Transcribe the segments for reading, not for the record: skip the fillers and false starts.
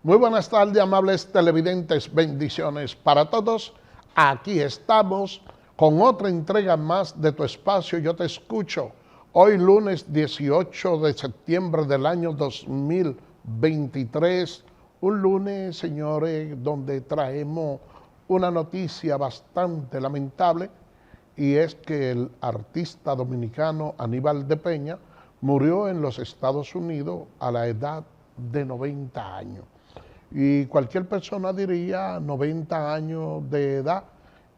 Muy buenas tardes, amables televidentes, bendiciones para todos. Aquí estamos con otra entrega más de tu espacio Yo Te Escucho. Hoy lunes 18 de septiembre del año 2023, un lunes, señores, donde traemos una noticia bastante lamentable, y es que el artista dominicano Aníbal de Peña murió en los Estados Unidos a la edad de 90 años. Y cualquier persona diría 90 años de edad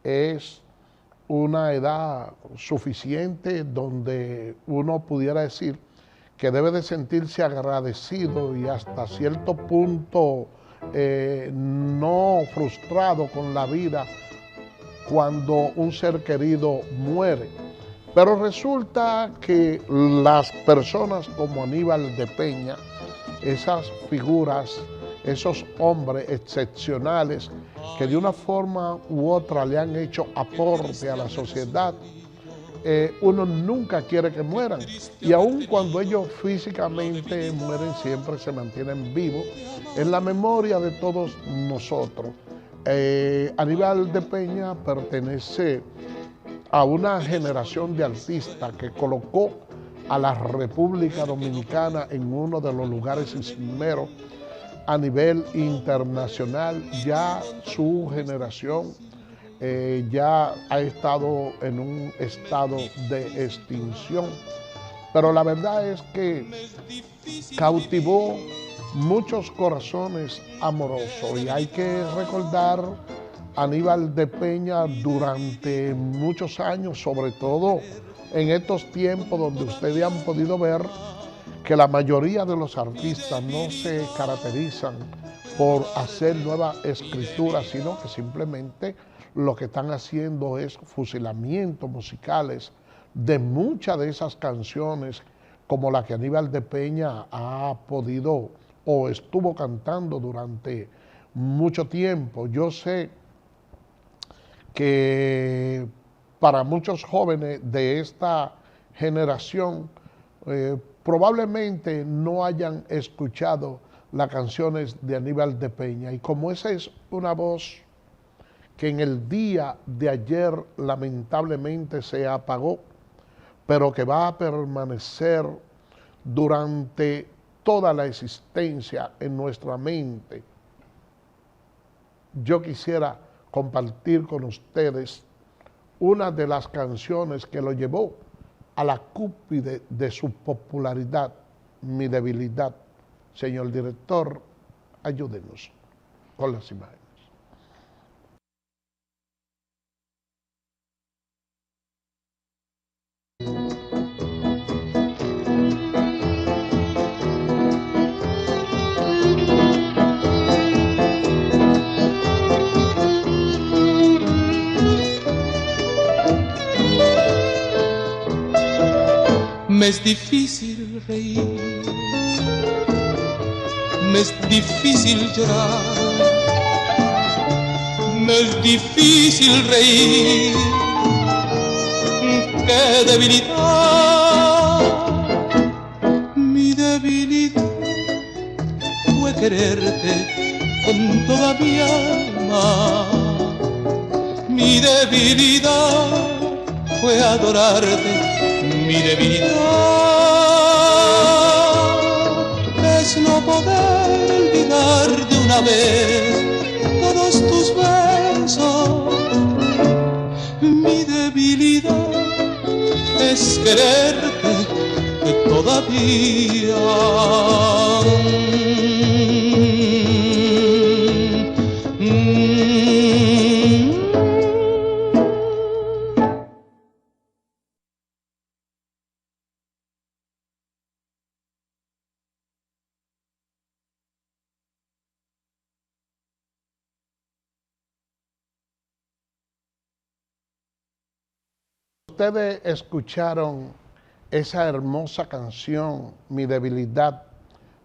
es una edad suficiente donde uno pudiera decir que debe de sentirse agradecido y hasta cierto punto no frustrado con la vida cuando un ser querido muere. Pero resulta que las personas como Aníbal de Peña, esas figuras, esos hombres excepcionales que de una forma u otra le han hecho aporte a la sociedad, uno nunca quiere que mueran. Y aun cuando ellos físicamente mueren, siempre se mantienen vivos en la memoria de todos nosotros. Aníbal de Peña pertenece a una generación de artistas que colocó a la República Dominicana en uno de los lugares cimeros a nivel internacional. Ya su generación ya ha estado en un estado de extinción, pero la verdad es que cautivó muchos corazones amorosos, y hay que recordar a Aníbal de Peña durante muchos años, sobre todo en estos tiempos donde ustedes han podido ver que la mayoría de los artistas no se caracterizan por hacer nuevas escrituras, sino que simplemente lo que están haciendo es fusilamientos musicales de muchas de esas canciones, como la que Aníbal de Peña ha podido o estuvo cantando durante mucho tiempo. Yo sé que para muchos jóvenes de esta generación probablemente no hayan escuchado las canciones de Aníbal de Peña, y como esa es una voz que en el día de ayer lamentablemente se apagó, pero que va a permanecer durante toda la existencia en nuestra mente, yo quisiera compartir con ustedes una de las canciones que lo llevó a la cúspide de su popularidad, Mi Debilidad. Señor director, ayúdenos con las imágenes. Me es difícil reír, me es difícil llorar, me es difícil reír. ¡Qué debilidad! Mi debilidad fue quererte con toda mi alma. Mi debilidad fue adorarte. Mi debilidad es no poder olvidar de una vez todos tus besos. Mi debilidad es quererte todavía. Ustedes escucharon esa hermosa canción, Mi Debilidad,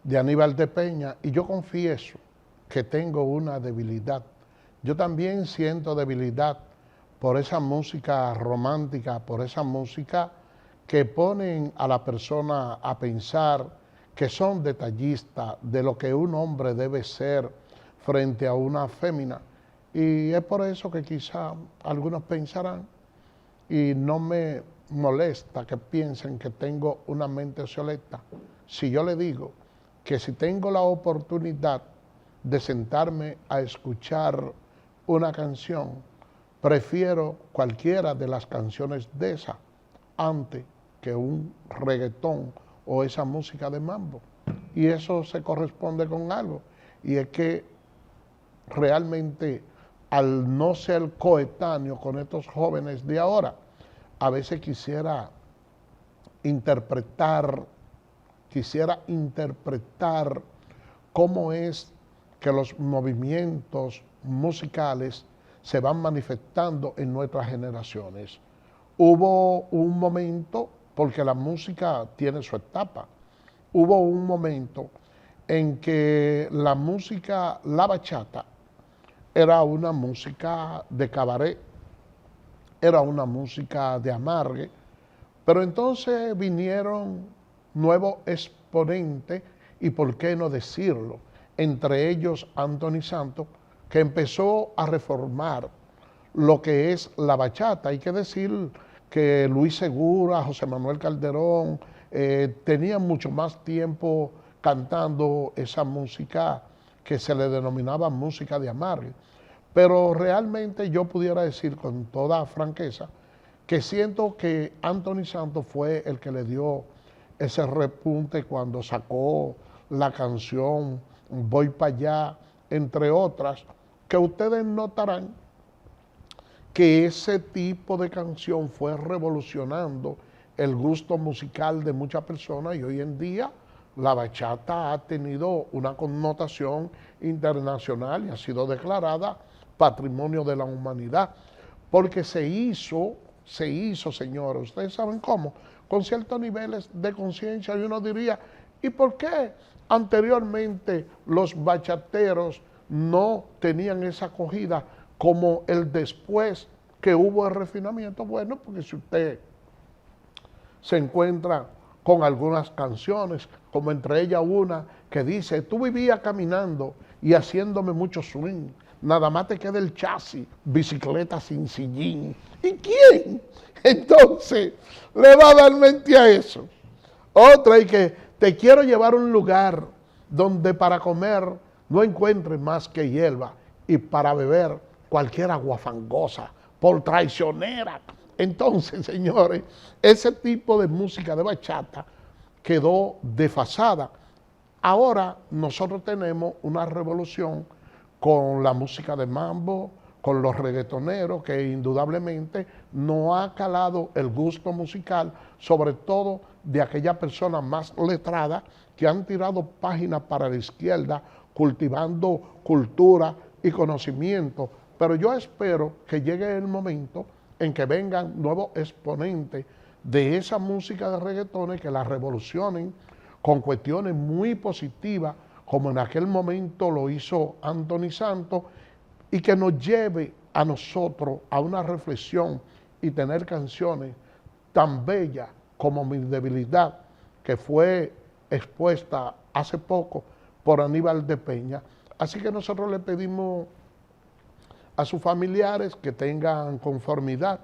de Aníbal de Peña, y yo confieso que tengo una debilidad. Yo también siento debilidad por esa música romántica, por esa música que ponen a la persona a pensar que son detallistas de lo que un hombre debe ser frente a una fémina. Y es por eso que quizá algunos pensarán, y no me molesta que piensen que tengo una mente obsoleta, si yo le digo que si tengo la oportunidad de sentarme a escuchar una canción, prefiero cualquiera de las canciones de esa antes que un reggaetón o esa música de mambo. Y eso se corresponde con algo, y es que realmente al no ser coetáneo con estos jóvenes de ahora, a veces quisiera interpretar cómo es que los movimientos musicales se van manifestando en nuestras generaciones. Hubo un momento, porque la música tiene su etapa, hubo un momento en que la música, la bachata, era una música de cabaret, era una música de amargue, pero entonces vinieron nuevos exponentes, y por qué no decirlo, entre ellos Anthony Santos, que empezó a reformar lo que es la bachata. Hay que decir que Luis Segura, José Manuel Calderón, tenían mucho más tiempo cantando esa música que se le denominaba música de amargue. Pero realmente yo pudiera decir con toda franqueza que siento que Anthony Santos fue el que le dio ese repunte cuando sacó la canción Voy para allá, entre otras, que ustedes notarán que ese tipo de canción fue revolucionando el gusto musical de muchas personas, y hoy en día la bachata ha tenido una connotación internacional y ha sido declarada Patrimonio de la Humanidad, porque se hizo, señores, ustedes saben cómo, con ciertos niveles de conciencia, y uno diría, ¿y por qué anteriormente los bachateros no tenían esa acogida como el después que hubo el refinamiento? Bueno, porque si usted se encuentra con algunas canciones, como entre ellas una que dice, tú vivías caminando y haciéndome mucho swing, nada más te queda el chasis, bicicleta sin sillín. ¿Y quién entonces le va a dar mente a eso? Otra, y que te quiero llevar a un lugar donde para comer no encuentres más que hierba, y para beber cualquier agua fangosa, por traicionera. Entonces, señores, ese tipo de música de bachata quedó desfasada. Ahora nosotros tenemos una revolución con la música de mambo, con los reggaetoneros, que indudablemente no ha calado el gusto musical, sobre todo de aquellas personas más letradas que han tirado páginas para la izquierda, cultivando cultura y conocimiento. Pero yo espero que llegue el momento en que vengan nuevos exponentes de esa música de reggaetones que la revolucionen con cuestiones muy positivas, como en aquel momento lo hizo Anthony Santos, y que nos lleve a nosotros a una reflexión y tener canciones tan bellas como Mi Debilidad, que fue expuesta hace poco por Aníbal de Peña. Así que nosotros le pedimos a sus familiares que tengan conformidad,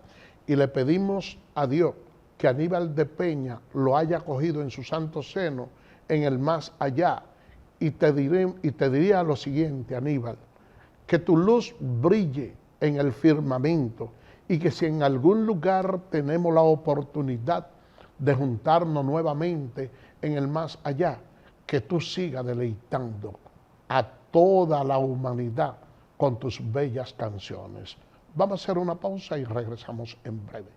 y le pedimos a Dios que Aníbal de Peña lo haya acogido en su santo seno, en el más allá. Y te diría lo siguiente, Aníbal, que tu luz brille en el firmamento, y que si en algún lugar tenemos la oportunidad de juntarnos nuevamente en el más allá, que tú sigas deleitando a toda la humanidad con tus bellas canciones. Vamos a hacer una pausa y regresamos en breve.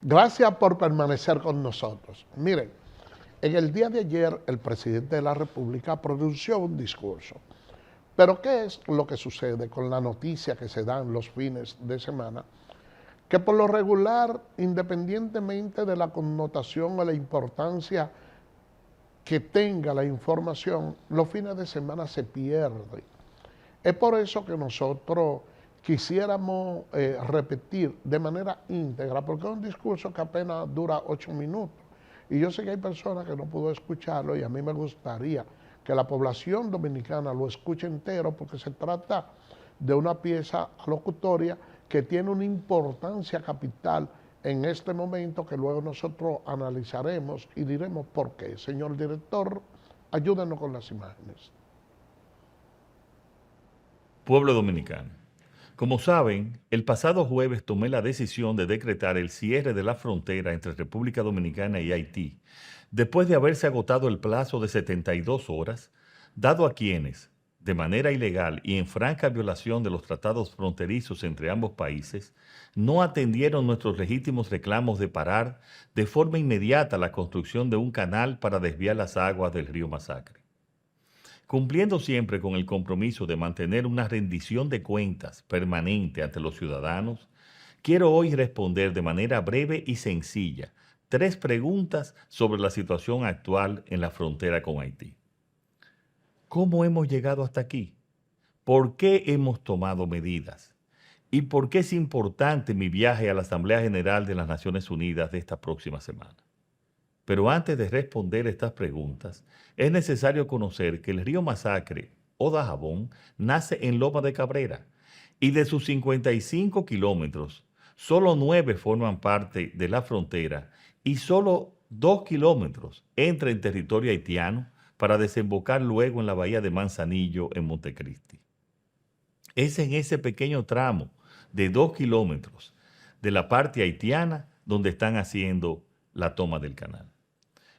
Gracias por permanecer con nosotros. Miren, en el día de ayer el presidente de la República pronunció un discurso. Pero ¿qué es lo que sucede con la noticia que se da en los fines de semana? que por lo regular, independientemente de la connotación o la importancia que tenga la información, los fines de semana se pierde. Es por eso que nosotros quisiéramos repetir de manera íntegra, porque es un discurso que apenas dura 8 minutos. Y yo sé que hay personas que no pudo escucharlo y a mí me gustaría que la población dominicana lo escuche entero, porque se trata de una pieza locutoria que tiene una importancia capital en este momento que luego nosotros analizaremos y diremos por qué. Señor director, ayúdenos con las imágenes. Pueblo dominicano. Como saben, el pasado jueves tomé la decisión de decretar el cierre de la frontera entre República Dominicana y Haití, después de haberse agotado el plazo de 72 horas, dado a quienes, de manera ilegal y en franca violación de los tratados fronterizos entre ambos países, no atendieron nuestros legítimos reclamos de parar de forma inmediata la construcción de un canal para desviar las aguas del río Masacre. Cumpliendo siempre con el compromiso de mantener una rendición de cuentas permanente ante los ciudadanos, quiero hoy responder de manera breve y sencilla 3 preguntas sobre la situación actual en la frontera con Haití. ¿Cómo hemos llegado hasta aquí? ¿Por qué hemos tomado medidas? ¿Y por qué es importante mi viaje a la Asamblea General de las Naciones Unidas de esta próxima semana? Pero antes de responder estas preguntas, es necesario conocer que el río Masacre, o Dajabón, nace en Loma de Cabrera, y de sus 55 kilómetros, solo 9 forman parte de la frontera y solo 2 kilómetros entra en territorio haitiano para desembocar luego en la bahía de Manzanillo en Montecristi. Es en ese pequeño tramo de 2 kilómetros de la parte haitiana donde están haciendo la toma del canal.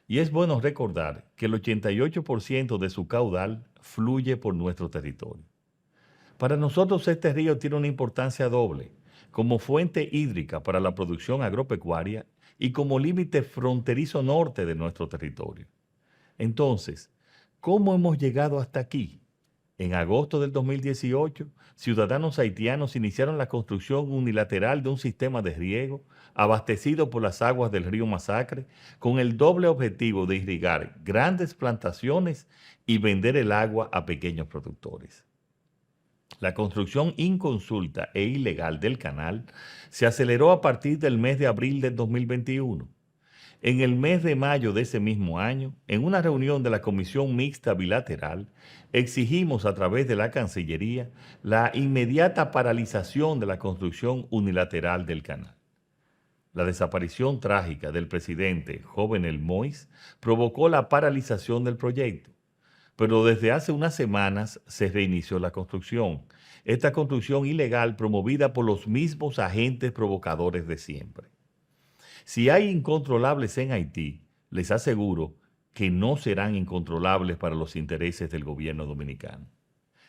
Y es bueno recordar que el 88% de su caudal fluye por nuestro territorio. Para nosotros este río tiene una importancia doble, como fuente hídrica para la producción agropecuaria y como límite fronterizo norte de nuestro territorio. Entonces, ¿cómo hemos llegado hasta aquí? En agosto del 2018, ciudadanos haitianos iniciaron la construcción unilateral de un sistema de riego abastecido por las aguas del río Masacre con el doble objetivo de irrigar grandes plantaciones y vender el agua a pequeños productores. La construcción inconsulta e ilegal del canal se aceleró a partir del mes de abril del 2021. En el mes de mayo de ese mismo año, en una reunión de la Comisión Mixta Bilateral, exigimos a través de la Cancillería la inmediata paralización de la construcción unilateral del canal. La desaparición trágica del presidente Jovenel Moïse provocó la paralización del proyecto, pero desde hace unas semanas se reinició la construcción. Esta construcción ilegal promovida por los mismos agentes provocadores de siempre. Si hay incontrolables en Haití, les aseguro que no serán incontrolables para los intereses del gobierno dominicano.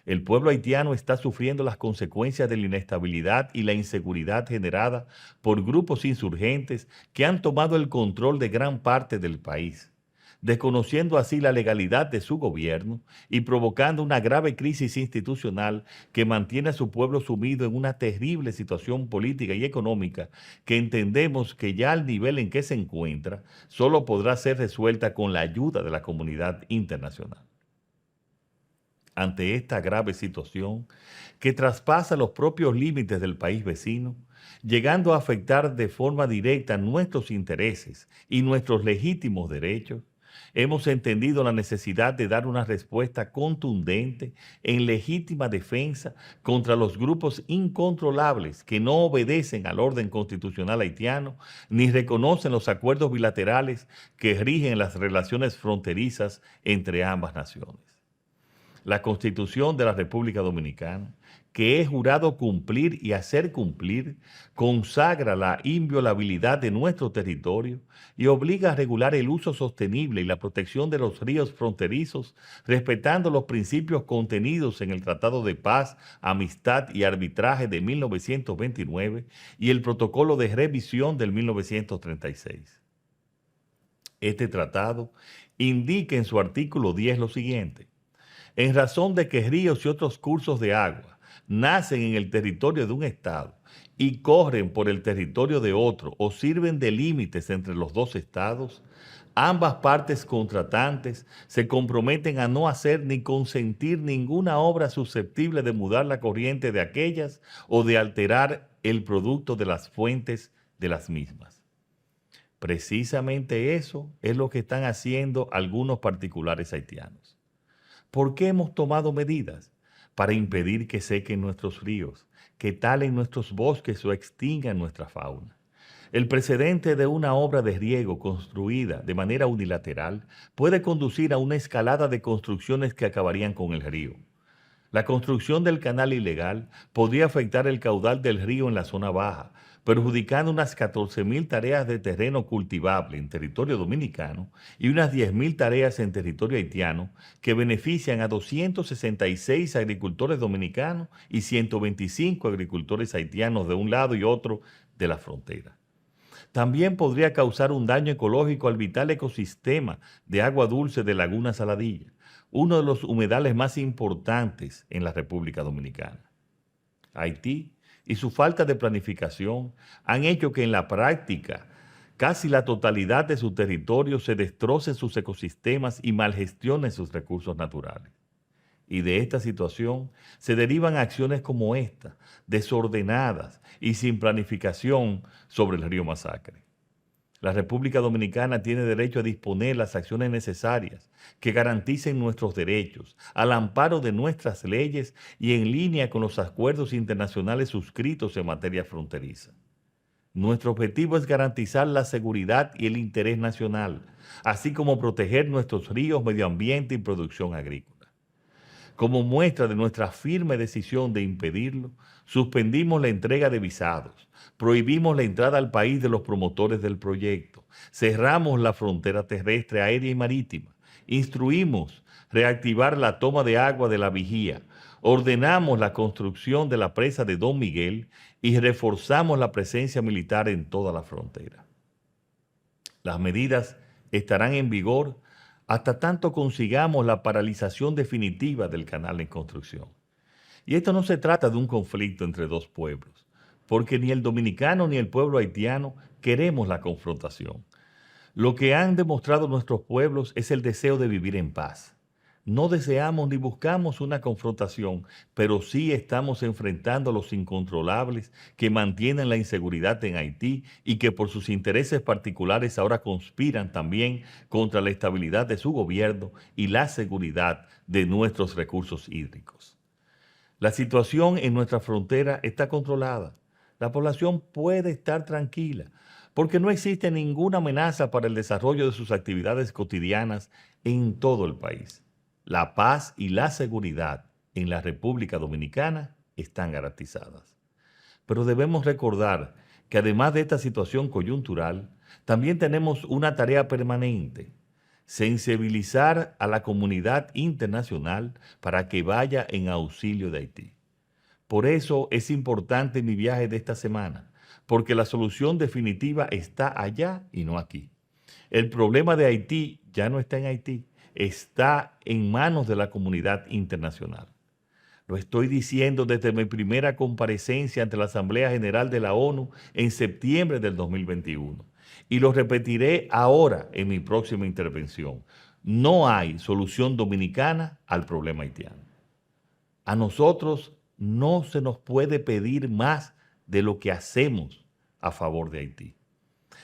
El pueblo haitiano está sufriendo las consecuencias de la inestabilidad y la inseguridad generada por grupos insurgentes que han tomado el control de gran parte del país, desconociendo así la legalidad de su gobierno y provocando una grave crisis institucional que mantiene a su pueblo sumido en una terrible situación política y económica que entendemos que ya al nivel en que se encuentra solo podrá ser resuelta con la ayuda de la comunidad internacional. Ante esta grave situación que traspasa los propios límites del país vecino, llegando a afectar de forma directa nuestros intereses y nuestros legítimos derechos, hemos entendido la necesidad de dar una respuesta contundente en legítima defensa contra los grupos incontrolables que no obedecen al orden constitucional haitiano ni reconocen los acuerdos bilaterales que rigen las relaciones fronterizas entre ambas naciones. La Constitución de la República Dominicana, que he jurado cumplir y hacer cumplir, consagra la inviolabilidad de nuestro territorio y obliga a regular el uso sostenible y la protección de los ríos fronterizos, respetando los principios contenidos en el Tratado de Paz, Amistad y Arbitraje de 1929 y el Protocolo de Revisión del 1936. Este tratado indica en su artículo 10 lo siguiente: en razón de que ríos y otros cursos de agua nacen en el territorio de un Estado y corren por el territorio de otro o sirven de límites entre los dos Estados, ambas partes contratantes se comprometen a no hacer ni consentir ninguna obra susceptible de mudar la corriente de aquellas o de alterar el producto de las fuentes de las mismas. Precisamente eso es lo que están haciendo algunos particulares haitianos. ¿Por qué hemos tomado medidas? Para impedir que sequen nuestros ríos, que talen nuestros bosques o extingan nuestra fauna. El precedente de una obra de riego construida de manera unilateral puede conducir a una escalada de construcciones que acabarían con el río. La construcción del canal ilegal podría afectar el caudal del río en la zona baja, perjudicando unas 14,000 tareas de terreno cultivable en territorio dominicano y unas 10,000 tareas en territorio haitiano que benefician a 266 agricultores dominicanos y 125 agricultores haitianos de un lado y otro de la frontera. También podría causar un daño ecológico al vital ecosistema de agua dulce de Laguna Saladilla, uno de los humedales más importantes en la República Dominicana. Haití y su falta de planificación han hecho que en la práctica casi la totalidad de su territorio se destroce sus ecosistemas y malgestione sus recursos naturales. Y de esta situación se derivan acciones como esta, desordenadas y sin planificación sobre el río Masacre. La República Dominicana tiene derecho a disponer las acciones necesarias que garanticen nuestros derechos, al amparo de nuestras leyes y en línea con los acuerdos internacionales suscritos en materia fronteriza. Nuestro objetivo es garantizar la seguridad y el interés nacional, así como proteger nuestros ríos, medio ambiente y producción agrícola. Como muestra de nuestra firme decisión de impedirlo, suspendimos la entrega de visados, prohibimos la entrada al país de los promotores del proyecto, cerramos la frontera terrestre, aérea y marítima, instruimos reactivar la toma de agua de la Vigía, ordenamos la construcción de la presa de Don Miguel y reforzamos la presencia militar en toda la frontera. Las medidas estarán en vigor hasta tanto consigamos la paralización definitiva del canal en construcción. Y esto no se trata de un conflicto entre dos pueblos, porque ni el dominicano ni el pueblo haitiano queremos la confrontación. Lo que han demostrado nuestros pueblos es el deseo de vivir en paz. No deseamos ni buscamos una confrontación, pero sí estamos enfrentando a los incontrolables que mantienen la inseguridad en Haití y que por sus intereses particulares ahora conspiran también contra la estabilidad de su gobierno y la seguridad de nuestros recursos hídricos. La situación en nuestra frontera está controlada. La población puede estar tranquila porque no existe ninguna amenaza para el desarrollo de sus actividades cotidianas en todo el país. La paz y la seguridad en la República Dominicana están garantizadas. Pero debemos recordar que además de esta situación coyuntural, también tenemos una tarea permanente: sensibilizar a la comunidad internacional para que vaya en auxilio de Haití. Por eso es importante mi viaje de esta semana, porque la solución definitiva está allá y no aquí. El problema de Haití ya no está en Haití, está en manos de la comunidad internacional. Lo estoy diciendo desde mi primera comparecencia ante la Asamblea General de la ONU en septiembre del 2021. Y lo repetiré ahora en mi próxima intervención. No hay solución dominicana al problema haitiano. A nosotros no se nos puede pedir más de lo que hacemos a favor de Haití.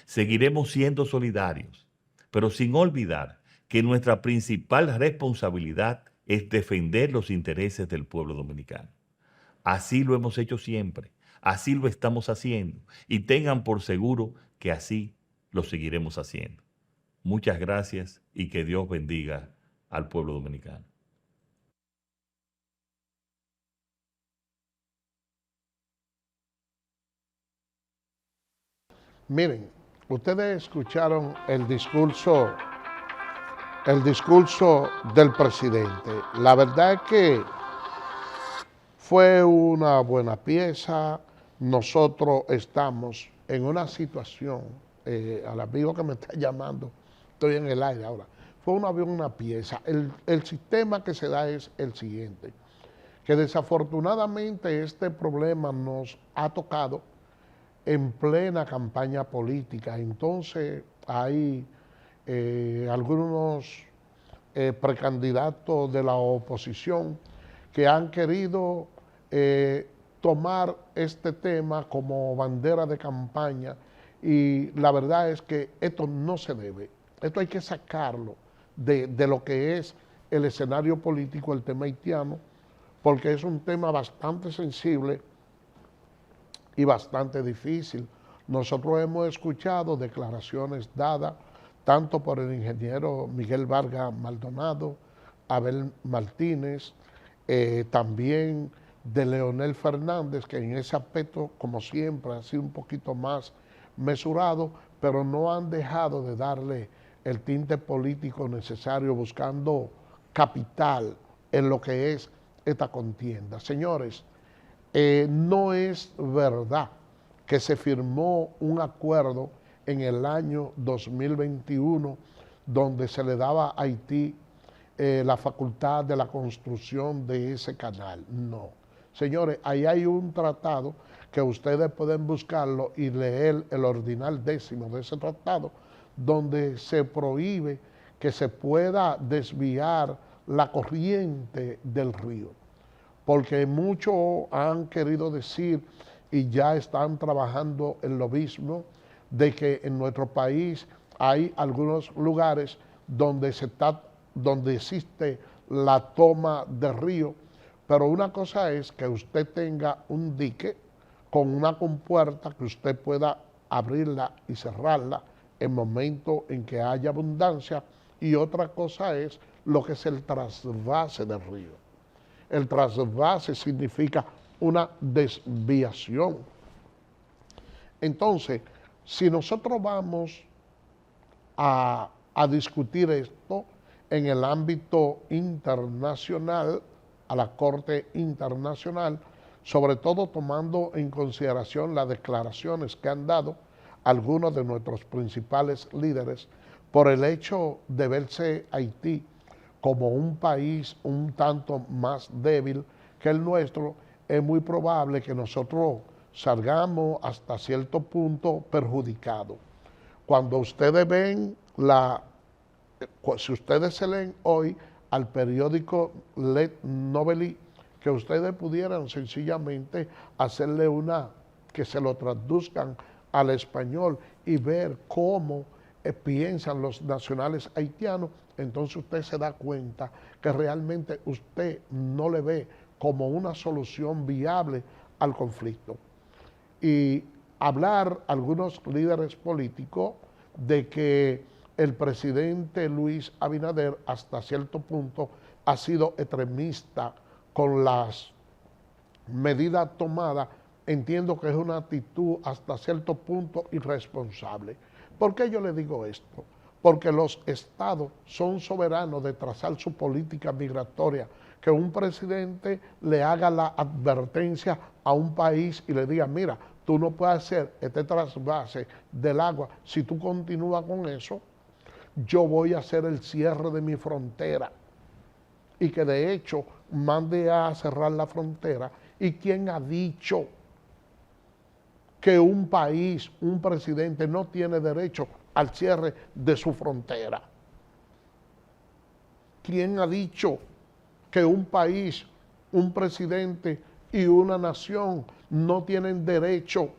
Seguiremos siendo solidarios, pero sin olvidar que nuestra principal responsabilidad es defender los intereses del pueblo dominicano. Así lo hemos hecho siempre, así lo estamos haciendo y tengan por seguro que así lo seguiremos haciendo. Muchas gracias y que Dios bendiga al pueblo dominicano. Miren, ustedes escucharon el discurso del presidente. La verdad es que fue una buena pieza. Nosotros estamos en una situación, al amigo que me está llamando, estoy en el aire ahora, fue una pieza. El sistema que se da es el siguiente. que desafortunadamente este problema nos ha tocado en plena campaña política. Entonces hay algunos precandidatos de la oposición que han querido tomar este tema como bandera de campaña, y la verdad es que esto no se debe. Esto hay que sacarlo de lo que es el escenario político, el tema haitiano, porque es un tema bastante sensible y bastante difícil. Nosotros hemos escuchado declaraciones dadas tanto por el ingeniero Miguel Vargas Maldonado, Abel Martínez, también de Leonel Fernández, que en ese aspecto, como siempre, ha sido un poquito más mesurado, pero no han dejado de darle el tinte político necesario, buscando capital en lo que es esta contienda. Señores, no es verdad que se firmó un acuerdo en el año 2021 donde se le daba a Haití la facultad de la construcción de ese canal. No. Señores, ahí hay un tratado que ustedes pueden buscarlo y leer el ordinal 10º de ese tratado, donde se prohíbe que se pueda desviar la corriente del río. Porque muchos han querido decir y ya están trabajando en lo mismo, de que en nuestro país hay algunos lugares donde existe la toma de río, pero una cosa es que usted tenga un dique con una compuerta que usted pueda abrirla y cerrarla en momentos en que haya abundancia, y otra cosa es lo que es el trasvase del río. El trasvase significa una desviación. Entonces, si nosotros vamos a discutir esto en el ámbito internacional, a la Corte Internacional, sobre todo tomando en consideración las declaraciones que han dado algunos de nuestros principales líderes por el hecho de verse Haití como un país un tanto más débil que el nuestro, es muy probable que nosotros salgamos hasta cierto punto perjudicados. Cuando ustedes ven si ustedes se leen hoy al periódico Le Novelí, que ustedes pudieran sencillamente hacerle que se lo traduzcan al español y ver cómo piensan los nacionales haitianos, entonces usted se da cuenta que realmente usted no le ve como una solución viable al conflicto. Y hablar algunos líderes políticos de que el presidente Luis Abinader hasta cierto punto ha sido extremista con las medidas tomadas, entiendo que es una actitud hasta cierto punto irresponsable. ¿Por qué yo le digo esto? Porque los estados son soberanos de trazar su política migratoria. Que un presidente le haga la advertencia a un país y le diga, mira, tú no puedes hacer este trasvase del agua. Si tú continúas con eso, yo voy a hacer el cierre de mi frontera. Y que de hecho mande a cerrar la frontera. ¿Y quién ha dicho que un país, un presidente no tiene derecho al cierre de su frontera? ¿Quién ha dicho que un país, un presidente y una nación no tienen derecho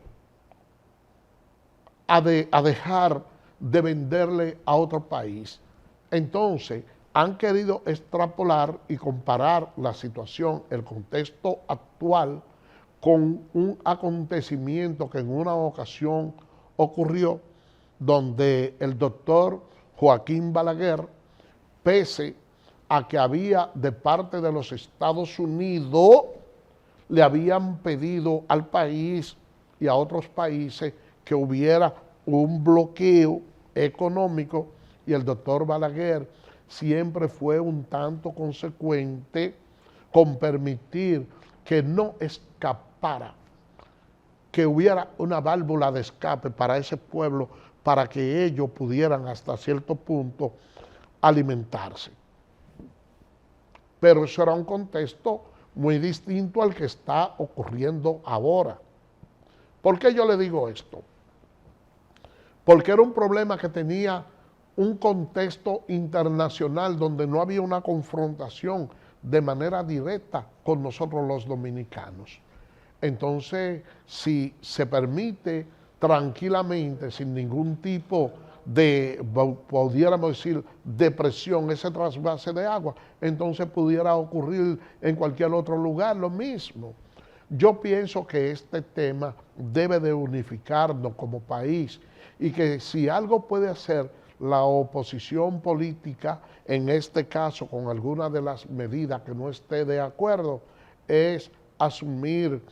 a dejar de venderle a otro país? Entonces, han querido extrapolar y comparar la situación, el contexto actual, con un acontecimiento que en una ocasión ocurrió, donde el doctor Joaquín Balaguer, pese a que había de parte de los Estados Unidos, le habían pedido al país y a otros países que hubiera un bloqueo económico, y el doctor Balaguer siempre fue un tanto consecuente con permitir que no escapara, que hubiera una válvula de escape para ese pueblo, para que ellos pudieran hasta cierto punto alimentarse. Pero eso era un contexto muy distinto al que está ocurriendo ahora. ¿Por qué yo le digo esto? Porque era un problema que tenía un contexto internacional donde no había una confrontación de manera directa con nosotros los dominicanos. Entonces, si se permite tranquilamente, sin ningún tipo de, pudiéramos decir, depresión, ese trasvase de agua, entonces pudiera ocurrir en cualquier otro lugar lo mismo. Yo pienso que este tema debe de unificarnos como país y que si algo puede hacer la oposición política, en este caso con alguna de las medidas que no esté de acuerdo, es asumir,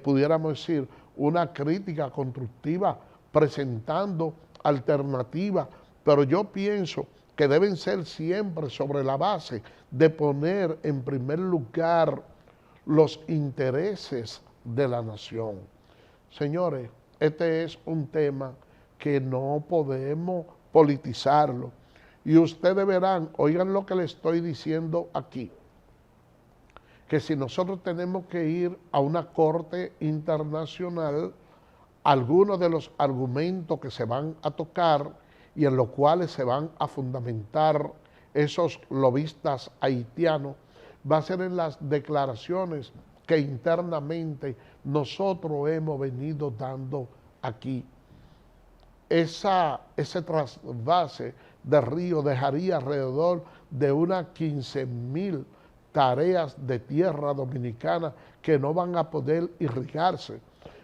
pudiéramos decir, una crítica constructiva presentando alternativas, pero yo pienso que deben ser siempre sobre la base de poner en primer lugar los intereses de la nación. Señores, este es un tema que no podemos politizarlo. Y ustedes verán, oigan lo que le estoy diciendo aquí, que si nosotros tenemos que ir a una corte internacional, algunos de los argumentos que se van a tocar y en los cuales se van a fundamentar esos lobistas haitianos, va a ser en las declaraciones que internamente nosotros hemos venido dando aquí. Ese trasvase de río dejaría alrededor de unas 15,000 tareas de tierra dominicana que no van a poder irrigarse,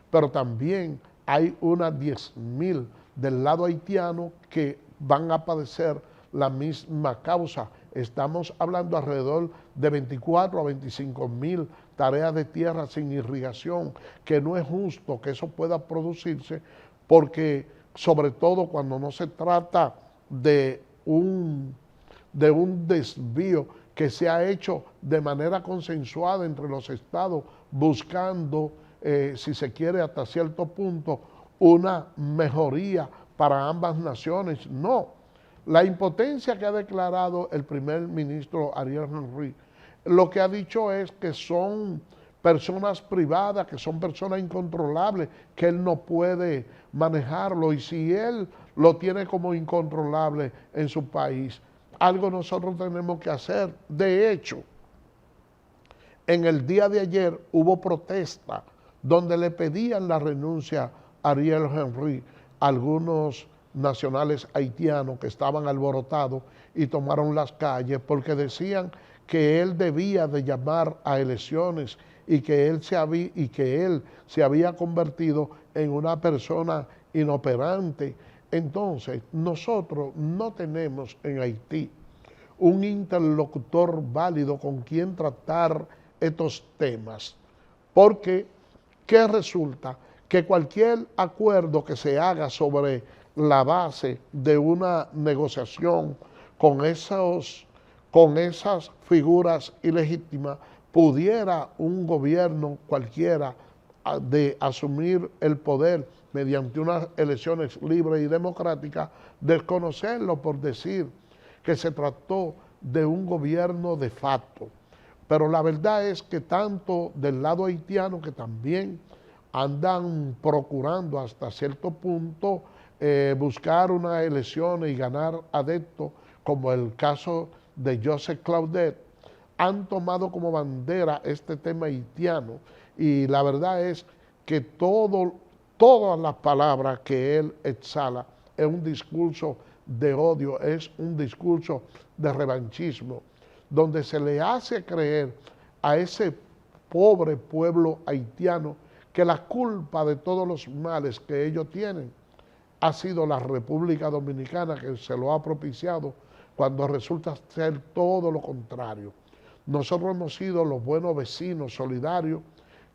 pero también hay unas 10,000 del lado haitiano que van a padecer la misma causa. Estamos hablando alrededor de 24 a 25,000 tareas de tierra sin irrigación, que no es justo que eso pueda producirse, porque sobre todo cuando no se trata de un desvío que se ha hecho de manera consensuada entre los estados, buscando, si se quiere hasta cierto punto, una mejoría para ambas naciones. No, la impotencia que ha declarado el primer ministro Ariel Henry, lo que ha dicho es que son personas privadas, que son personas incontrolables, que él no puede manejarlo, y si él lo tiene como incontrolable en su país, algo nosotros tenemos que hacer. De hecho, en el día de ayer hubo protesta donde le pedían la renuncia a Ariel Henry a algunos nacionales haitianos que estaban alborotados y tomaron las calles porque decían que él debía de llamar a elecciones y que él se había convertido en una persona inoperante. Entonces, nosotros no tenemos en Haití un interlocutor válido con quien tratar estos temas, porque ¿qué resulta? Que cualquier acuerdo que se haga sobre la base de una negociación con esas figuras ilegítimas, pudiera un gobierno cualquiera de asumir el poder mediante unas elecciones libres y democráticas, desconocerlo por decir que se trató de un gobierno de facto. Pero la verdad es que tanto del lado haitiano, que también andan procurando hasta cierto punto buscar unas elecciones y ganar adeptos, como el caso de Joseph Claudette, han tomado como bandera este tema haitiano, y la verdad es que todas las palabras que él exhala es un discurso de odio, es un discurso de revanchismo, donde se le hace creer a ese pobre pueblo haitiano que la culpa de todos los males que ellos tienen ha sido la República Dominicana, que se lo ha propiciado, cuando resulta ser todo lo contrario. Nosotros hemos sido los buenos vecinos solidarios,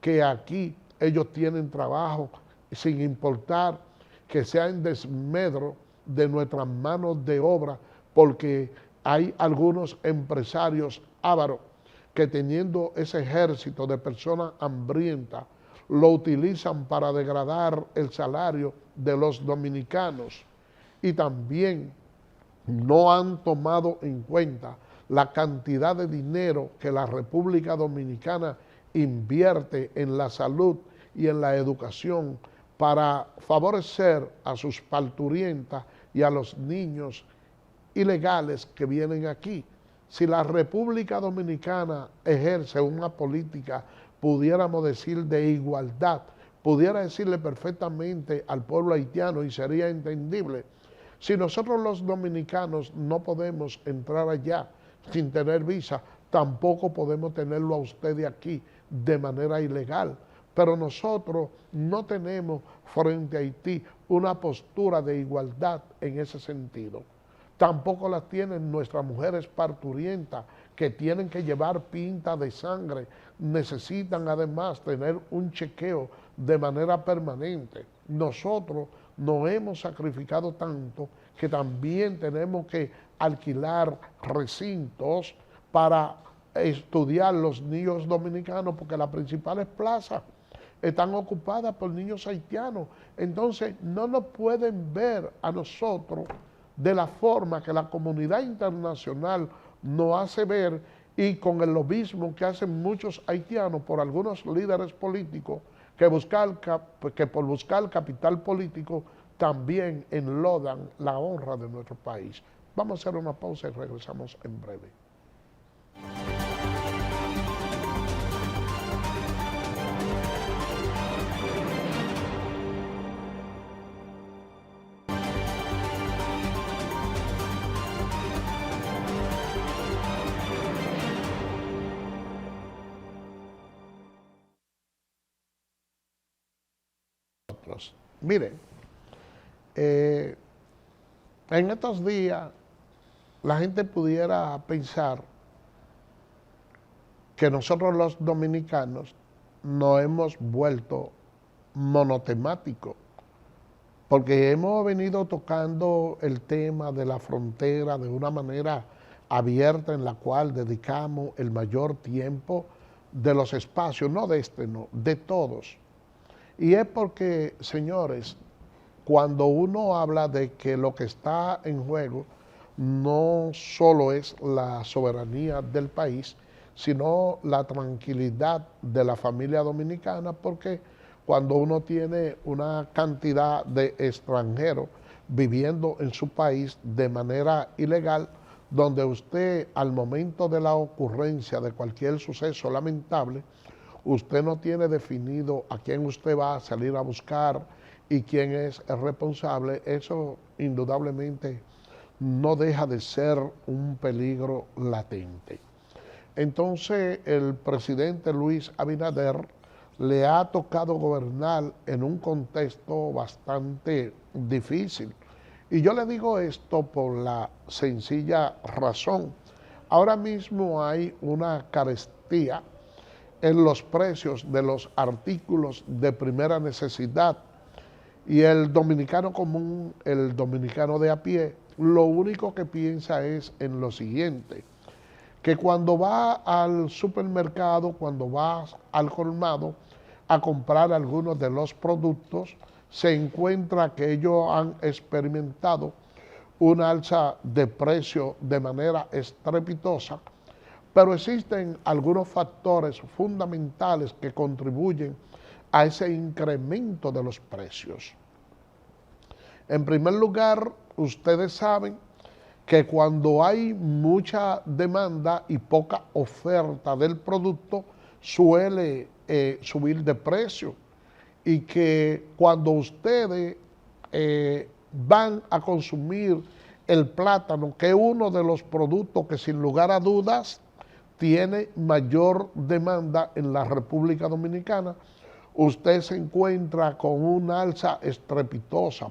que aquí ellos tienen trabajo sin importar que sea en desmedro de nuestras manos de obra, porque hay algunos empresarios ávaros que, teniendo ese ejército de personas hambrientas, lo utilizan para degradar el salario de los dominicanos, y también no han tomado en cuenta la cantidad de dinero que la República Dominicana invierte en la salud y en la educación para favorecer a sus parturientas y a los niños ilegales que vienen aquí. Si la República Dominicana ejerce una política, pudiéramos decir, de igualdad, pudiera decirle perfectamente al pueblo haitiano y sería entendible. Si nosotros los dominicanos no podemos entrar allá sin tener visa, tampoco podemos tenerlo a ustedes aquí de manera ilegal. Pero nosotros no tenemos frente a Haití una postura de igualdad en ese sentido. Tampoco las tienen nuestras mujeres parturientas, que tienen que llevar pinta de sangre, necesitan además tener un chequeo de manera permanente. Nosotros nos hemos sacrificado tanto que también tenemos que alquilar recintos para estudiar los niños dominicanos, porque las principales plazas están ocupadas por niños haitianos. Entonces no nos pueden ver a nosotros de la forma que la comunidad internacional nos hace ver, y con el lobismo que hacen muchos haitianos por algunos líderes políticos que por buscar capital político también enlodan la honra de nuestro país. Vamos a hacer una pausa y regresamos en breve. Miren, en estos días la gente pudiera pensar que nosotros los dominicanos nos hemos vuelto monotemáticos, porque hemos venido tocando el tema de la frontera de una manera abierta, en la cual dedicamos el mayor tiempo de los espacios, no de este, no, de todos. Y es porque, señores, cuando uno habla de que lo que está en juego no solo es la soberanía del país, sino la tranquilidad de la familia dominicana, porque cuando uno tiene una cantidad de extranjeros viviendo en su país de manera ilegal, donde usted al momento de la ocurrencia de cualquier suceso lamentable, usted no tiene definido a quién usted va a salir a buscar y quién es el responsable, eso indudablemente no deja de ser un peligro latente. Entonces el presidente Luis Abinader le ha tocado gobernar en un contexto bastante difícil. Y yo le digo esto por la sencilla razón. Ahora mismo hay una carestía en los precios de los artículos de primera necesidad, y el dominicano común, el dominicano de a pie, lo único que piensa es en lo siguiente, que cuando va al supermercado, cuando va al colmado a comprar algunos de los productos, se encuentra que ellos han experimentado una alza de precio de manera estrepitosa, pero existen algunos factores fundamentales que contribuyen a ese incremento de los precios. En primer lugar, ustedes saben que cuando hay mucha demanda y poca oferta del producto, suele subir de precio, y que cuando ustedes van a consumir el plátano, que es uno de los productos que sin lugar a dudas tiene mayor demanda en la República Dominicana, usted se encuentra con una alza estrepitosa.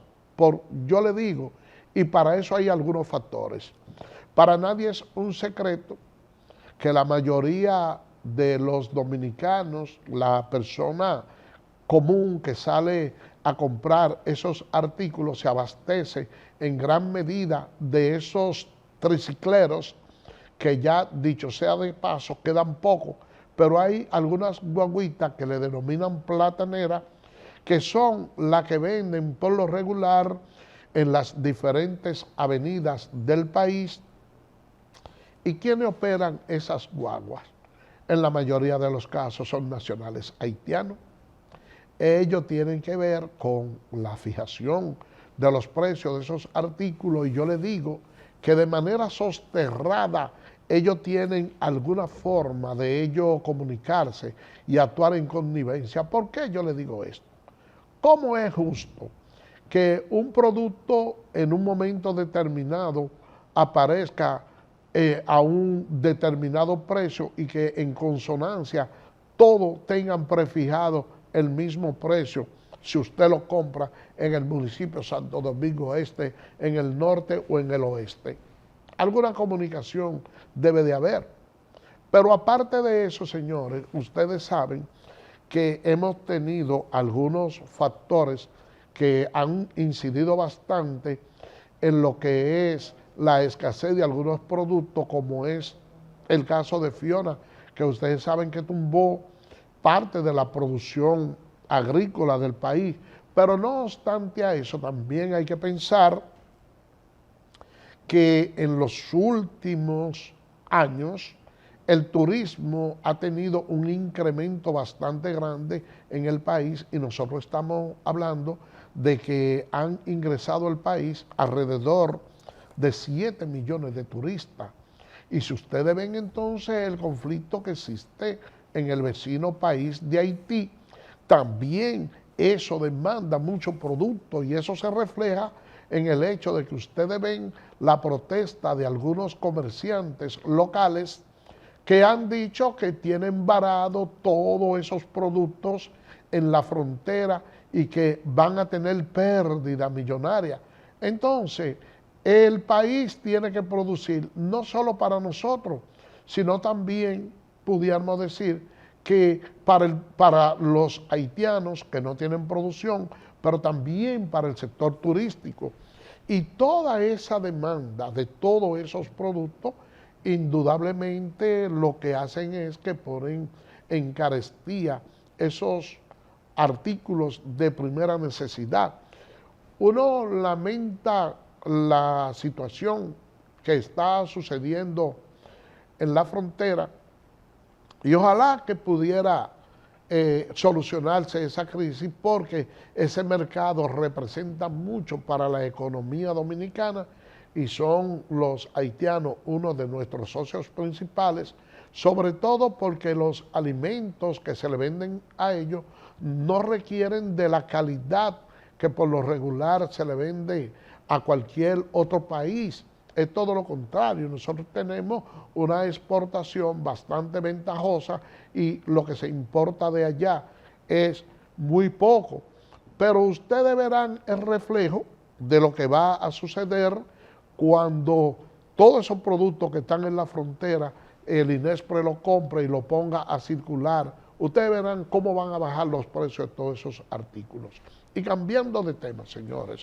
Yo le digo, y para eso hay algunos factores. Para nadie es un secreto que la mayoría de los dominicanos, la persona común que sale a comprar esos artículos, se abastece en gran medida de esos tricicleros, que ya, dicho sea de paso, quedan pocos, pero hay algunas guaguitas que le denominan plataneras, que son las que venden por lo regular en las diferentes avenidas del país. ¿Y quiénes operan esas guaguas? en la mayoría de los casos son nacionales haitianos. Ellos tienen que ver con la fijación de los precios de esos artículos y yo les digo que de manera soterrada ellos tienen alguna forma de ellos comunicarse y actuar en connivencia. ¿Por qué yo les digo esto? ¿Cómo es justo que un producto en un momento determinado aparezca a un determinado precio y que en consonancia todos tengan prefijado el mismo precio si usted lo compra en el municipio Santo Domingo Este, en el norte o en el oeste? Alguna comunicación debe de haber. Pero aparte de eso, señores, ustedes saben que hemos tenido algunos factores que han incidido bastante en lo que es la escasez de algunos productos, como es el caso de Fiona, que ustedes saben que tumbó parte de la producción agrícola del país. Pero no obstante a eso, también hay que pensar que en los últimos años el turismo ha tenido un incremento bastante grande en el país y nosotros estamos hablando de que han ingresado al país alrededor de 7 millones de turistas. Y si ustedes ven entonces el conflicto que existe en el vecino país de Haití, también eso demanda mucho producto y eso se refleja en el hecho de que ustedes ven la protesta de algunos comerciantes locales que han dicho que tienen varado todos esos productos en la frontera y que van a tener pérdida millonaria. Entonces, el país tiene que producir no solo para nosotros, sino también, pudiéramos decir, que para los haitianos que no tienen producción, pero también para el sector turístico. Y toda esa demanda de todos esos productos, indudablemente lo que hacen es que ponen en carestía esos artículos de primera necesidad. Uno lamenta la situación que está sucediendo en la frontera y ojalá que pudiera solucionarse esa crisis, porque ese mercado representa mucho para la economía dominicana y son los haitianos uno de nuestros socios principales, sobre todo porque los alimentos que se le venden a ellos no requieren de la calidad que por lo regular se le vende a cualquier otro país. Es todo lo contrario, nosotros tenemos una exportación bastante ventajosa y lo que se importa de allá es muy poco. Pero ustedes verán el reflejo de lo que va a suceder cuando todos esos productos que están en la frontera, el INESPRE lo compre y lo ponga a circular. Ustedes verán cómo van a bajar los precios de todos esos artículos. Y cambiando de tema, señores,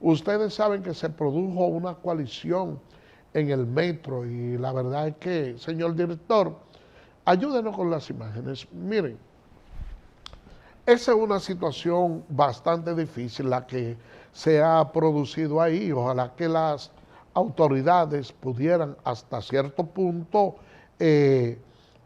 ustedes saben que se produjo una coalición en el metro y la verdad es que, señor director, ayúdenos con las imágenes. Miren, esa es una situación bastante difícil la que se ha producido ahí. Ojalá que las autoridades pudieran hasta cierto punto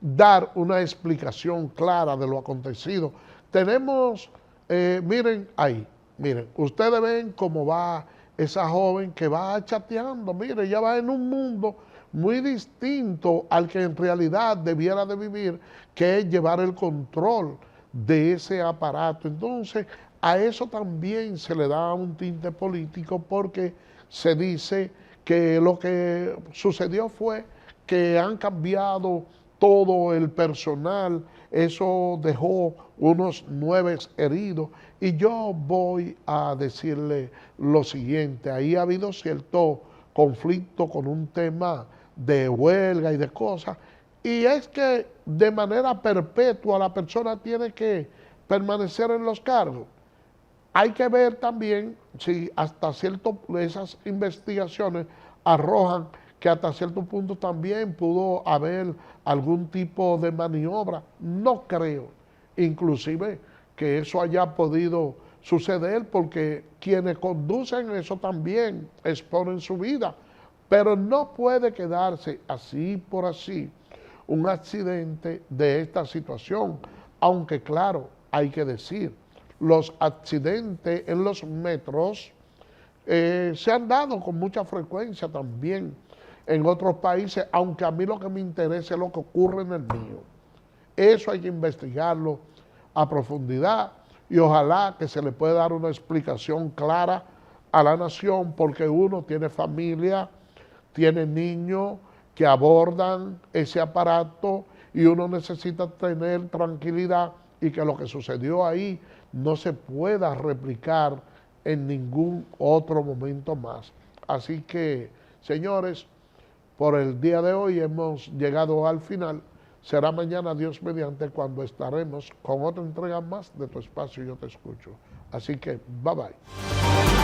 dar una explicación clara de lo acontecido. Tenemos, miren ahí, miren, ustedes ven cómo va esa joven que va chateando, mire, ella va en un mundo muy distinto al que en realidad debiera de vivir, que es llevar el control de ese aparato. Entonces, a eso también se le da un tinte político porque se dice que lo que sucedió fue que han cambiado todo el personal, eso dejó unos 9 heridos. Y yo voy a decirle lo siguiente, ahí ha habido cierto conflicto con un tema de huelga y de cosas, y es que de manera perpetua la persona tiene que permanecer en los cargos. Hay que ver también si hasta cierto, esas investigaciones arrojan que hasta cierto punto también pudo haber algún tipo de maniobra. No creo, inclusive, que eso haya podido suceder porque quienes conducen eso también exponen su vida. Pero no puede quedarse así por así un accidente de esta situación. Aunque claro, hay que decir, los accidentes en los metros se han dado con mucha frecuencia también en otros países, aunque a mí lo que me interesa es lo que ocurre en el mío. Eso hay que investigarlo a profundidad y ojalá que se le pueda dar una explicación clara a la nación, porque uno tiene familia, tiene niños que abordan ese aparato y uno necesita tener tranquilidad y que lo que sucedió ahí no se pueda replicar en ningún otro momento más. Así que, señores, por el día de hoy hemos llegado al final. Será mañana, Dios mediante, cuando estaremos con otra entrega más de Tu Espacio Yo Te Escucho. Así que, bye bye.